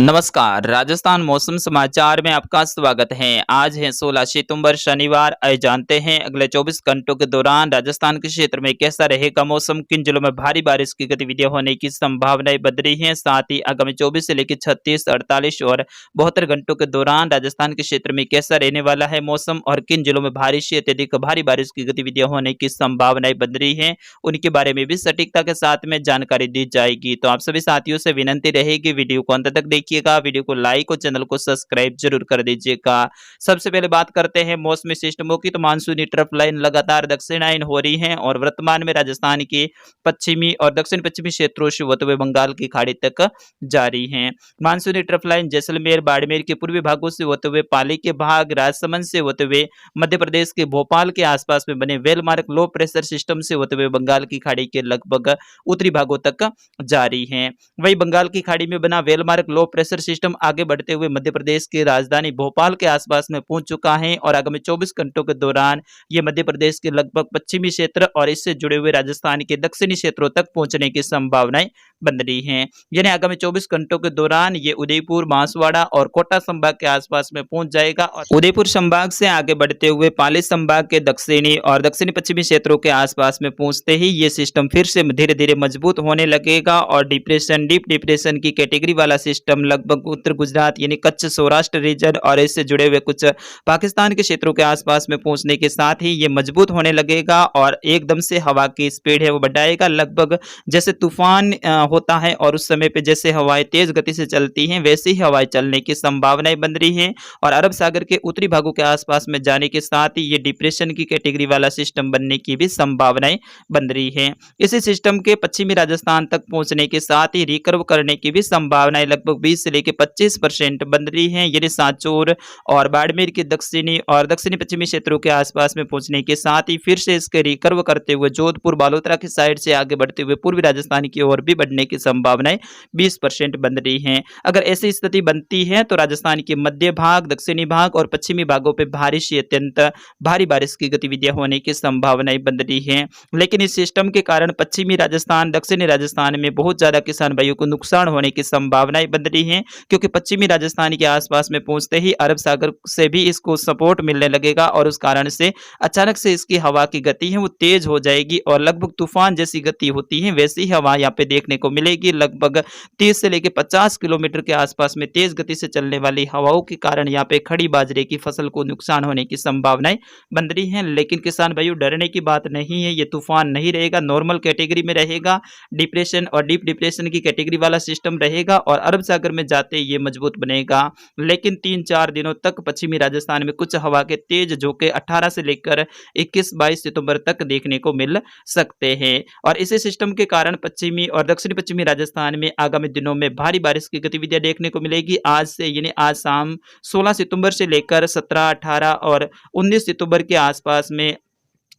नमस्कार, राजस्थान मौसम समाचार में आपका स्वागत है। आज है 16 सितंबर शनिवार। आइए जानते हैं अगले 24 घंटों के दौरान राजस्थान के क्षेत्र में कैसा रहेगा मौसम, किन जिलों में भारी बारिश की गतिविधियां होने की संभावनाएं बन रही हैं। साथ ही आगामी 24 से लेकर 36, 48 और 72 घंटों के दौरान राजस्थान के क्षेत्र में कैसा रहने वाला है मौसम और किन जिलों में भारी से अत्यधिक भारी बारिश की गतिविधियां होने की संभावनाएं बन रही है, उनके बारे में भी सटीकता के साथ में जानकारी दी जाएगी। तो आप सभी साथियों से विनंती रहेगी वीडियो को अंत तक देखिएगा, वीडियो को लाइक और चैनल को सब्सक्राइब जरूर कर दीजिएगा। सबसे पहले बात करते हैं मौसमी सिस्टमों की। तो मानसूनी ट्रफ लाइन लगातार दक्षिणायन हो रही है और वर्तमान में राजस्थान के पश्चिमी और दक्षिण पश्चिमी क्षेत्रों से होते हुए बंगाल की खाड़ी तक जारी है। मानसूनी ट्रफ लाइन जैसलमेर, बाड़मेर के पूर्वी भागों से होते हुए पाली के भाग, राजसमंद से होते हुए मध्य प्रदेश के भोपाल के आसपास में बने वेलमार्क लो प्रेशर सिस्टम से होते हुए बंगाल की खाड़ी के लगभग उत्तरी भागों तक जारी है। वही बंगाल की खाड़ी में बना वेलमार्क लो प्रेशर सिस्टम आगे बढ़ते हुए मध्य प्रदेश की राजधानी भोपाल के आसपास में पहुंच चुका है और आगामी 24 घंटों के दौरान ये मध्य प्रदेश के लगभग पश्चिमी क्षेत्र और इससे जुड़े हुए राजस्थान के दक्षिणी क्षेत्रों तक पहुंचने की संभावनाएं बन रही हैं। यानी आगामी 24 घंटों के दौरान ये उदयपुर, बांसवाड़ा और कोटा संभाग के आसपास में पहुंच जाएगा और उदयपुर संभाग से आगे बढ़ते हुए पाली संभाग के दक्षिणी और दक्षिणी पश्चिमी क्षेत्रों के आसपास में पहुंचते ही ये सिस्टम फिर से धीरे धीरे मजबूत होने लगेगा और डिप्रेशन, डीप डिप्रेशन की कैटेगरी वाला सिस्टम लगभग उत्तर गुजरात यानी कच्छ, सौराष्ट्र रीजन और इससे जुड़े हुए कुछ पाकिस्तान के क्षेत्रों के आसपास में पहुंचने के साथ ही ये मजबूत होने लगेगा और एकदम से हवा की स्पीड है वो बढ़ाएगा। लगभग जैसे तूफान होता है और उस समय पे जैसे हवाएं तेज गति से चलती हैं वैसे ही हवाएं चलने की संभावनाएं बन रही हैं और अरब सागर के उत्तरी भागों के आसपास में जाने के साथ ही ये डिप्रेशन की कैटेगरी वाला सिस्टम बनने की भी संभावनाएं बन रही है। इसी सिस्टम के पश्चिमी राजस्थान तक पहुंचने के साथ ही रिकर्व करने की भी संभावनाएं लगभग 20 से लेकर 25% बन रही है। यानी सांचौर और बाड़मेर के दक्षिणी और दक्षिणी पश्चिमी क्षेत्रों के आसपास में पहुंचने के साथ ही फिर से इसके रिकर्व करते हुए जोधपुर, बालोतरा की साइड से आगे बढ़ते हुए पूर्वी राजस्थान की ओर भी बढ़ने की संभावनाएं 20% बन रही हैं। अगर ऐसी स्थिति बनती है तो राजस्थान के मध्य भाग, दक्षिणी भाग और पश्चिमी भागों पर भारी से अत्यंत भारी बारिश की गतिविधियां होने की संभावनाएं बन रही हैं। लेकिन इस सिस्टम के कारण पश्चिमी राजस्थान, दक्षिणी राजस्थान में बहुत ज्यादा किसान भाइयों को नुकसान होने की संभावनाएं बन रही हैं क्योंकि पश्चिमी राजस्थान के आसपास में पहुंचते ही अरब सागर से भी इसको सपोर्ट मिलने लगेगा और उस कारण से अचानक से इसकी हवा की गति है वो तेज हो जाएगी और लगभग तूफान जैसी गति होती है वैसी ही हवा यहाँ पे देखने को मिलेगी। लगभग 30 से लेकर 50 किलोमीटर के आसपास में तेज गति से चलने वाली हवाओं के कारण यहाँ पे खड़ी बाजरे की फसल को नुकसान होने की संभावनाएं बन रही है। लेकिन किसान भाइयों डरने की बात नहीं है, ये तूफान नहीं रहेगा, नॉर्मल कैटेगरी में रहेगा, डिप्रेशन और डीप डिप्रेशन की कैटेगरी वाला सिस्टम रहेगा और अरब सागर में जाते ये मजबूत बनेगा। लेकिन 3-4 दिनों तक पश्चिमी राजस्थान में कुछ हवा के तेज झोंके 18 से लेकर 21-22 सितंबर तक देखने को मिल सकते हैं और इसी सिस्टम के कारण पश्चिमी और दक्षिणी पश्चिमी राजस्थान में आगामी दिनों में भारी बारिश की गतिविधियां देखने को मिलेगी। आज से यानी आज शाम 16 सितंबर से लेकर 17, 18 और 19 सितंबर के आसपास में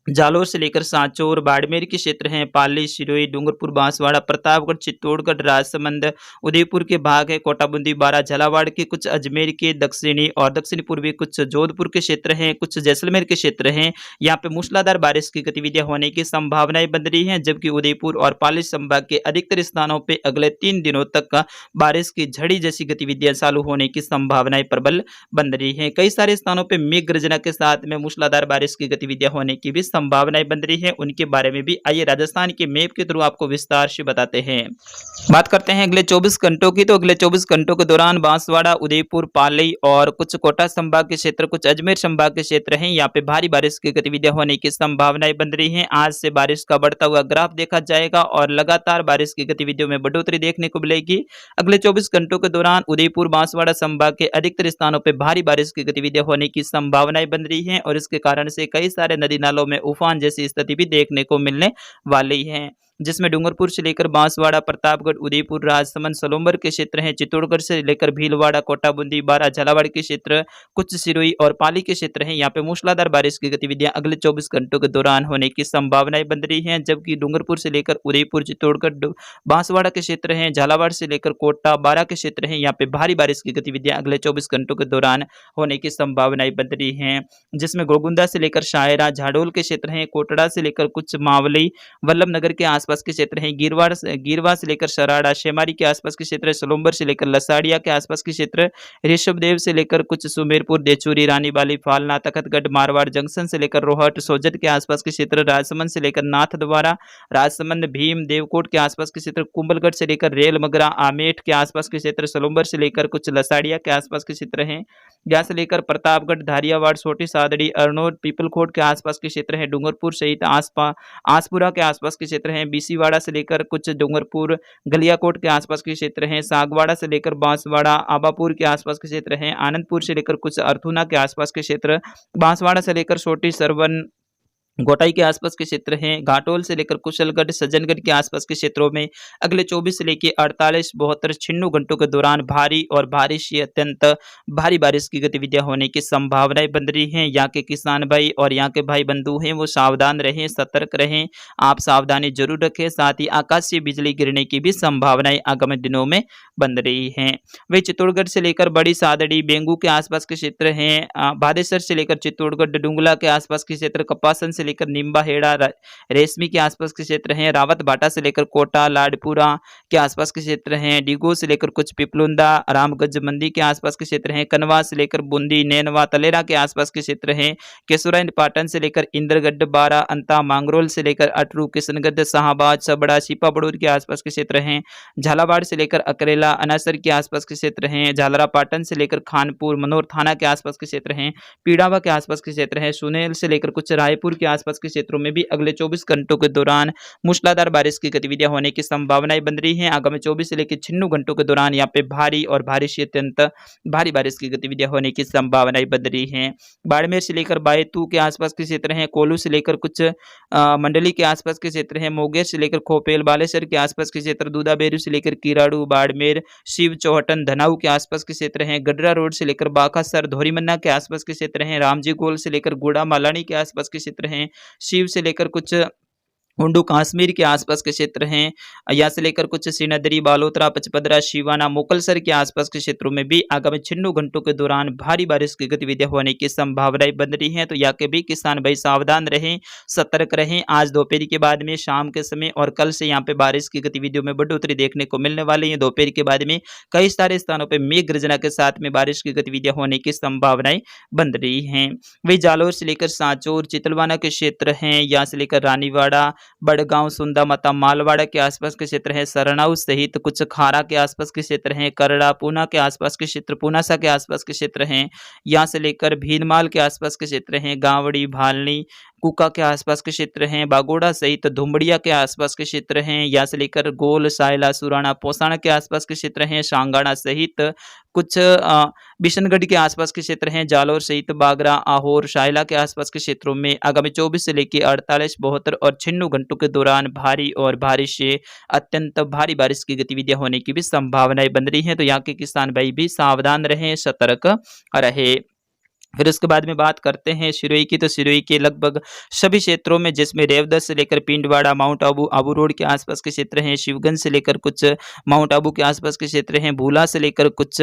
जालोर से लेकर सांचौर, बाड़मेर के क्षेत्र हैं, पाली, सिरोही, डूंगरपुर, बांसवाड़ा, प्रतापगढ़, चित्तौड़गढ़, राजसमंद, उदयपुर के भाग है, कोटाबूंदी, बारा, झालावाड़ के कुछ, अजमेर के दक्षिणी और दक्षिणी पूर्वी कुछ, जोधपुर के क्षेत्र हैं, कुछ जैसलमेर के क्षेत्र हैं। यहाँ पे मूसलाधार बारिश की गतिविधियां होने की संभावनाएं बन रही हैं जबकि उदयपुर और पाली संभाग के अधिकतर स्थानों पर अगले 3 दिनों तक बारिश की झड़ी जैसी गतिविधियां चालू होने की संभावनाएं प्रबल बन रही है। कई सारे स्थानों पर मेघ गर्जना के साथ में मूसलाधार बारिश की गतिविधियां होने की भी संभावनाएं बन रही है, उनके बारे में भी आइए राजस्थान के मैप के थ्रू आपको विस्तार से बताते हैं। बात करते हैं अगले 24 घंटों की। तो अगले 24 घंटों के दौरान बांसवाड़ा, उदयपुर, पाली और कुछ कोटा संभाग के क्षेत्र, कुछ अजमेर संभाग के क्षेत्र हैं, यहाँ पे भारी बारिश की गतिविधियां होने की संभावनाएं बन रही हैं। आज से बारिश का बढ़ता हुआ ग्राफ देखा जाएगा और लगातार बारिश की गतिविधियों में बढ़ोतरी देखने को मिलेगी। अगले 24 घंटों के दौरान उदयपुर, बांसवाड़ा संभाग के अधिकतर स्थानों पर भारी बारिश की गतिविधियां होने की संभावनाएं बन रही है और इसके कारण से कई सारे नदी नालों में उफान जैसी स्थिति भी देखने को मिलने वाली है, जिसमें डूंगरपुर से लेकर बांसवाड़ा, प्रतापगढ़, उदयपुर, राजसमंद, सलोम्बर के क्षेत्र हैं, चित्तौड़गढ़ से लेकर भीलवाड़ा, कोटाबूंदी, बारा, झालावाड़ के क्षेत्र, कुछ सिरोही और पाली के क्षेत्र हैं। यहाँ पे मूसलाधार बारिश की गतिविधियां अगले 24 घंटों के दौरान होने की संभावनाएं बन रही हैं जबकि डूंगरपुर से लेकर उदयपुर, चित्तौड़गढ़, बांसवाड़ा के क्षेत्र हैं, झालावाड़ से लेकर कोटा, बारा के क्षेत्र हैं, यहाँ पे भारी बारिश की गतिविधियां अगले 24 घंटों के दौरान होने की संभावनाएं बन रही हैं, जिसमें गोगुंदा से लेकर शायरा, झाडोल के क्षेत्र हैं, कोटड़ा से लेकर कुछ मावली, वल्लभ नगर के आसपास के क्षेत्र हैं, गिरवा से लेकर सराड़ा, शेमारी के आसपास के क्षेत्र है, सलुम्बर से लेकर लसाड़िया के आसपास के क्षेत्र, ऋषभदेव से लेकर कुछ सुमेरपुर, देचूरी, रानीबाली, फालना, तखतगढ़, मारवाड़ जंक्शन से लेकर रोहट, सोजत के आसपास के क्षेत्र, राजसमंद से लेकर नाथद्वारा, राजसमंद, भीम, देवकोट के आसपास के क्षेत्र, कुंभलगढ़ से लेकर रेल मगरा, आमेठ के आसपास के क्षेत्र, सलुम्बर से लेकर कुछ लसाड़िया के आसपास के क्षेत्र हैं, यहाँ से लेकर प्रतापगढ़, धारियावाड़, छोटी सादड़ी, अरनोद, पीपलकोट के आसपास के क्षेत्र है, डूंगरपुर सहित आसपुरा के आसपास के क्षेत्र हैं, बीसीवाड़ा से लेकर कुछ डूंगरपुर, गलियाकोट के आसपास के क्षेत्र हैं, सागवाड़ा से लेकर बांसवाड़ा, आबापुर के आसपास के क्षेत्र हैं, आनंदपुर से लेकर कुछ अर्थुना के आसपास के क्षेत्र, बांसवाड़ा से लेकर छोटी सरवन, गोटाई के आसपास के क्षेत्र हैं, घाटोल से लेकर कुशलगढ़, सज्जनगढ़ के आसपास के क्षेत्रों में अगले 24 से लेकर 48, 72, 96 घंटों के दौरान भारी और भारी से अत्यंत भारी बारिश की गतिविधियां होने की संभावनाएं बन रही हैं। यहाँ के किसान भाई और यहाँ के भाई बंधु हैं वो सावधान रहें, सतर्क रहें, आप सावधानी जरूर रखें। साथ ही आकाशीय बिजली गिरने की भी संभावनाएं आगामी दिनों में बन रही हैं। वही चित्तौड़गढ़ से लेकर बड़ी सादड़ी, बेंगू के आसपास के क्षेत्र हैं, बादेसर से लेकर चित्तौड़गढ़, डुंगला के आसपास के क्षेत्र, कपासन से लेकर निम्बा हेड़ा, रेशमी के आसपास के क्षेत्र हैं, रावत बाटा से लेकर कोटा, लाडपुरा के आसपास के क्षेत्र हैं, डिगो से लेकर कुछ पिपलुंदा, रामगंज मंडी के आसपास के क्षेत्र हैं, कनवा से लेकर बूंदी, नैनवा, तलेरा के आसपास के क्षेत्र हैं, केसुरा पाटन से लेकर इंद्रगढ़, बारा, अंता, मांगरोल से लेकर अटरू, किशनगढ़, शाहबाद, सबड़ा, सीपा बड़ूर के आसपास के क्षेत्र हैं, झालावाड़ से लेकर अकरेला, अनासर के आसपास के क्षेत्र हैं, झालरा पाटन से लेकर खानपुर, मनोर थाना के आसपास के क्षेत्र हैं, पीड़ावा के आसपास के क्षेत्र हैं, सुनेल से लेकर कुछ रायपुर के आसपास के क्षेत्रों में भी अगले 24 घंटों के दौरान मूसलाधार बारिश की गतिविधियां होने की संभावनाएं बन रही हैं। आगामी 24 से लेकर 96 घंटों के दौरान यहाँ पे भारी और भारी से अत्यंत भारी बारिश की गतिविधियां होने की संभावनाएं बन रही हैं। बाड़मेर से लेकर बायतू के आसपास के क्षेत्र हैं, कोल्लू से लेकर कुछ मंडली के आसपास के क्षेत्र हैं, मोगेर से लेकर खोपेल, बालेसर के आसपास के क्षेत्र, दूधाबेरू से लेकर किराड़ू, बाड़मेर, शिव चौहटन, धनाऊ के आसपास के क्षेत्र हैं, गडरा रोड से लेकर बाकासर, धोरीमन्ना के आसपास के क्षेत्र हैं, रामजी गोल से लेकर गुड़ा मालानी के आसपास के क्षेत्र हैं, शिव से लेकर कुछ उंडू कश्मीर के आसपास के क्षेत्र हैं, यहाँ से लेकर कुछ श्रीनगरी, बालोतरा, पचपदरा, शिवाना, मोकलसर के आसपास के क्षेत्रों में भी आगामी 96 घंटों के दौरान भारी बारिश की गतिविधियां होने की संभावनाएं बन रही हैं। तो यहाँ के भी किसान भाई सावधान रहें, सतर्क रहें। आज दोपहर के बाद में, शाम के समय और कल से यहाँ पे बारिश की गतिविधियों में बढ़ोतरी देखने को मिलने वाली है। दोपहर के बाद में कई सारे स्थानों पर मेघ गर्जना के साथ में बारिश की गतिविधियां होने की संभावनाएं बन रही हैं। वही जालोर से लेकर सांचौर, चितलवाना के क्षेत्र हैं, यहाँ से लेकर रानीवाड़ा, बड़गांव, सुंदा माता, मालवाड़ा के आसपास के क्षेत्र है, सरनाऊ सहित कुछ खारा के आसपास के क्षेत्र हैं, करड़ा, पूना के आसपास के क्षेत्र, पूनासा के आसपास के क्षेत्र हैं, यहाँ से लेकर भीनमाल के आसपास के क्षेत्र हैं, गावड़ी, भालनी, कुका के आसपास के क्षेत्र हैं, बागोड़ा सहित धुमड़िया के आसपास के क्षेत्र हैं, यहाँ से लेकर गोल, सायला, सुराना, पोसाना के आसपास के क्षेत्र हैं, सांगाड़ा सहित कुछ बिशनगढ़ के आसपास के क्षेत्र हैं, जालोर सहित बागरा, आहोर, शायला के आसपास के क्षेत्रों में आगामी 24 से लेकर 48, 72 और 96 घंटों के दौरान भारी और भारी से अत्यंत भारी बारिश की गतिविधियां होने की भी संभावनाएं बन रही हैं। तो यहाँ के किसान भाई भी सावधान रहें, सतर्क रहे। फिर उसके बाद में बात करते हैं सिरोही की। तो सिरोही के लगभग सभी क्षेत्रों में, जिसमें रेवदर से लेकर पिंडवाड़ा, माउंट आबू, आबू रोड के आसपास के क्षेत्र हैं, शिवगंज से लेकर कुछ माउंट आबू के आसपास के क्षेत्र हैं, भूला से लेकर कुछ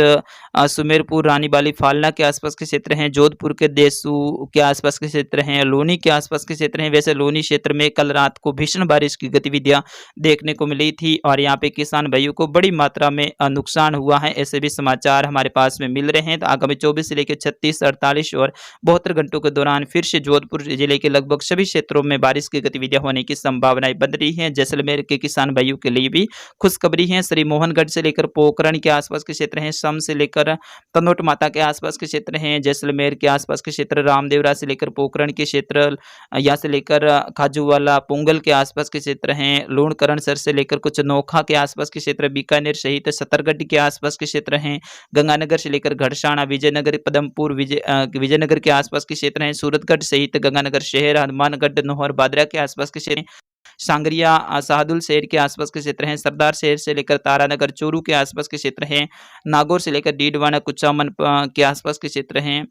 सुमेरपुर, रानीबाली, फालना के आसपास के क्षेत्र हैं, जोधपुर के देसू के आसपास के क्षेत्र हैं, लोनी के आसपास के क्षेत्र हैं। वैसे लोनी क्षेत्र में कल रात को भीषण बारिश की गतिविधियां देखने को मिली थी और यहाँ पे किसान भाइयों को बड़ी मात्रा में नुकसान हुआ है, ऐसे भी समाचार हमारे पास में मिल रहे हैं। तो आगामी 24 से लेकर 36, 48 और 72 घंटों के दौरान फिर से जोधपुर जिले के लगभग सभी क्षेत्रों में बारिश की गतिविधियां होने की संभावनाएं बन रही हैं। जैसलमेर के किसान भाइयों के लिए भी खुशखबरी है। श्री मोहनगढ़ से लेकर पोखरण के आसपास के क्षेत्र हैं, सम से लेकर तनोट माता के आसपास के क्षेत्र हैं, जैसलमेर के आसपास के क्षेत्र, रामदेवरा से लेकर पोखरण के क्षेत्र, यहाँ से लेकर खाजूवाला, पुंगल के आसपास के क्षेत्र हैं, लूणकरणसर से लेकर कुछ नोखा के आसपास के क्षेत्र, बीकानेर सहित सतरगढ़ के आसपास के क्षेत्र हैं, गंगानगर से लेकर घड़साना, विजयनगर, पदमपुर, विजयनगर के आसपास के क्षेत्र हैं, सूरतगढ़ सहित गंगानगर शहर, हनुमानगढ़, नौहर, बादरा के आसपास के क्षेत्र, सांगरिया, शाहदुल शहर के आसपास के क्षेत्र हैं, सरदार शहर से लेकर तारानगर, चोरू के आसपास के क्षेत्र हैं, नागौर से लेकर डीडवाना, कुचामन के आसपास के क्षेत्र हैं।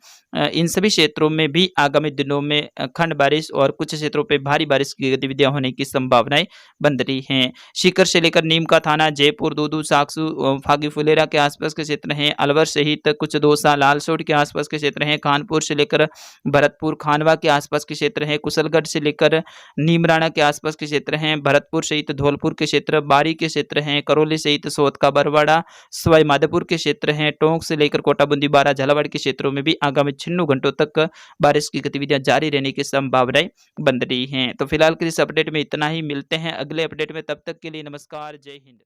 इन सभी क्षेत्रों में भी आगामी दिनों में खंड बारिश और कुछ क्षेत्रों पे भारी बारिश की गतिविधियां होने की संभावनाएं बन रही हैं। सीकर से लेकर नीमका थाना, जयपुर, दूदू, साकसू, फागी फुलेरा के आसपास के क्षेत्र हैं, अलवर सहित कुछ दौसा, लालसोट के आसपास के क्षेत्र हैं, कानपुर से लेकर भरतपुर, खानवा के आसपास के क्षेत्र हैं, कुशलगढ़ से लेकर नीमराना के आसपास के क्षेत्र हैं, भरतपुर सहित धौलपुर के क्षेत्र, बारी के क्षेत्र हैं, करौली सहित सोहतका, बरवाड़ा, सवाई माधोपुर के क्षेत्र हैं, टोंक से लेकर कोटा, बूंदी, बारा, झालावाड़ के क्षेत्रों में भी आगामी 96 घंटों तक बारिश की गतिविधियां जारी रहने की संभावनाएं बन रही हैं। तो फिलहाल के इस अपडेट में इतना ही, मिलते हैं अगले अपडेट में, तब तक के लिए नमस्कार, जय हिंद।